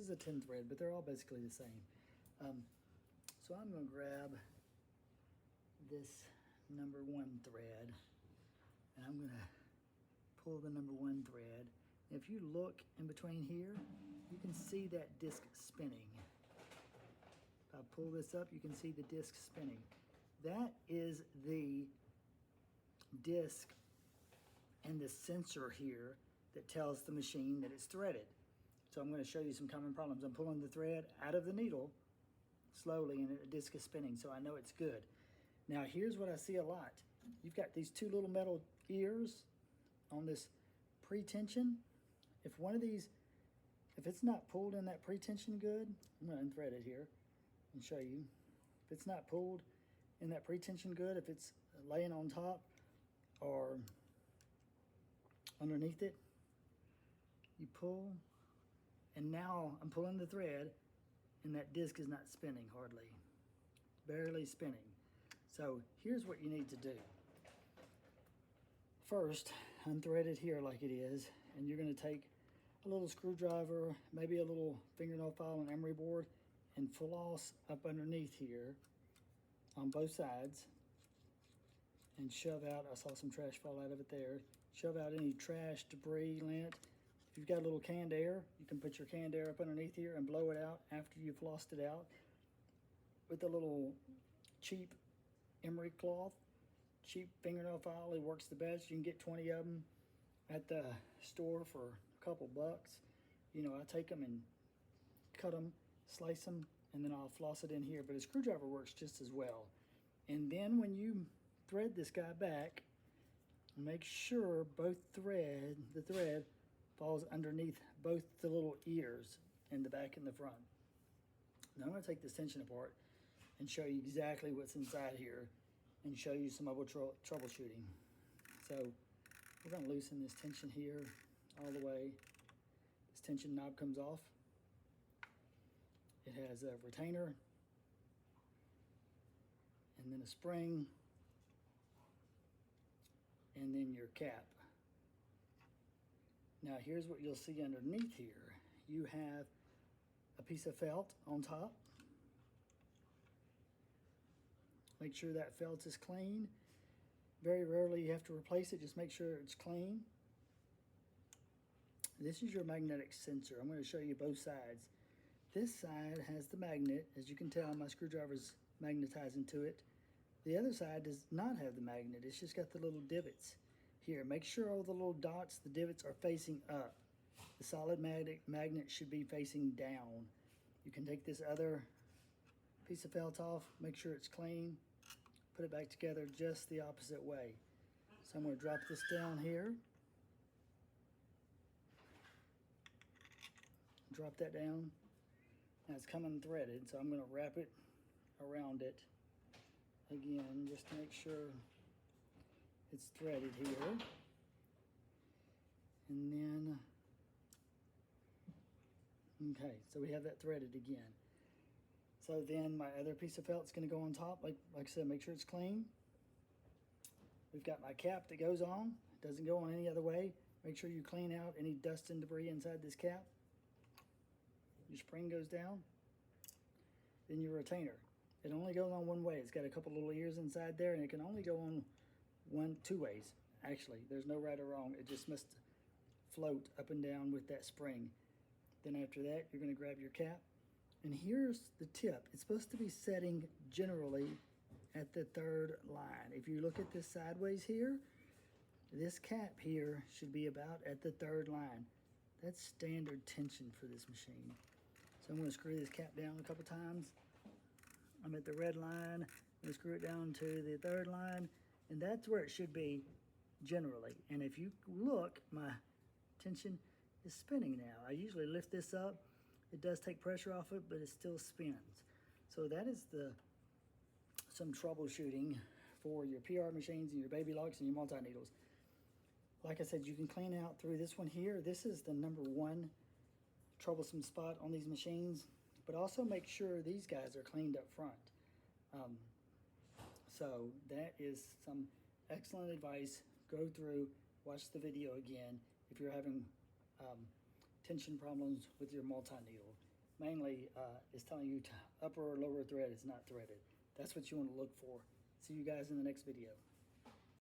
is a 10 thread, but they're all basically the same. So I'm going to grab this number 1 thread, and I'm going to pull the number 1 thread. If you look in between here, you can see that disc spinning. If I pull this up, you can see the disc spinning. That is the disc and the sensor here that tells the machine that it's threaded. So I'm going to show you some common problems. I'm pulling the thread out of the needle slowly, and the disc is spinning, so I know it's good. Now here's what I see a lot. You've got these 2 little metal ears on this pre-tension. If one of these, if it's not pulled in that pre-tension good, I'm going to unthread it here and show you. If it's not pulled in that pre-tension good, if it's laying on top or underneath it, you pull, and now I'm pulling the thread, and that disc is not spinning hardly, barely spinning. So here's what you need to do. First, unthread it here like it is, and you're going to take a little screwdriver, maybe a little fingernail file and emery board, and floss up underneath here on both sides and shove out, I saw some trash fall out of it there, shove out any trash, debris, lint. If you've got a little canned air, you can put your canned air up underneath here and blow it out after you've flossed it out with a little cheap emery cloth, cheap fingernail file. It works the best. You can get 20 of them at the store for a couple bucks. You know, I take them and cut them, slice them, and then I'll floss it in here. But a screwdriver works just as well. And then when you thread this guy back, make sure the thread falls underneath both the little ears in the back and the front. Now I'm going to take this tension apart and show you exactly what's inside here and show you some mobile troubleshooting. So we're going to loosen this tension here all the way. This tension knob comes off. It has a retainer and then a spring and then your cap. Now here's what you'll see underneath here. You have a piece of felt on top. Make sure that felt is clean. Very rarely you have to replace it, just make sure it's clean. This is your magnetic sensor. I'm going to show you both sides. This side has the magnet. As you can tell, my screwdriver's magnetizing to it. The other side does not have the magnet. It's just got the little divots here. Make sure all the little dots, the divots, are facing up. The solid magnet should be facing down. You can take this other piece of felt off, make sure it's clean, put it back together just the opposite way. So I'm going to drop this down here. Drop that down. Now it's coming threaded, so I'm going to wrap it around it again just to make sure it's threaded here. And then, okay, so we have that threaded again. So then my other piece of felt is going to go on top. Like I said, make sure it's clean. We've got my cap that goes on. It doesn't go on any other way. Make sure you clean out any dust and debris inside this cap. Your spring goes down. Then your retainer. It only goes on one way. It's got a couple little ears inside there, and it can only go on two ways. Actually, there's no right or wrong. It just must float up and down with that spring. Then after that, you're going to grab your cap. And here's the tip. It's supposed to be setting generally at the 3rd line. If you look at this sideways here, this cap here should be about at the 3rd line. That's standard tension for this machine. So I'm going to screw this cap down a couple times. I'm at the red line. I'm going to screw it down to the 3rd line. And that's where it should be generally. And if you look, my tension is spinning now. I usually lift this up. It does take pressure off it, but it still spins. So that is some troubleshooting for your PR machines and your baby locks and your multi-needles. Like I said, you can clean out through this one here. This is the number 1 troublesome spot on these machines, but also make sure these guys are cleaned up front. So that is some excellent advice. Go through, watch the video again if you're having tension problems with your multi-needle. mainly is telling you upper or lower thread is not threaded. That's what you want to look for. See you guys in the next video.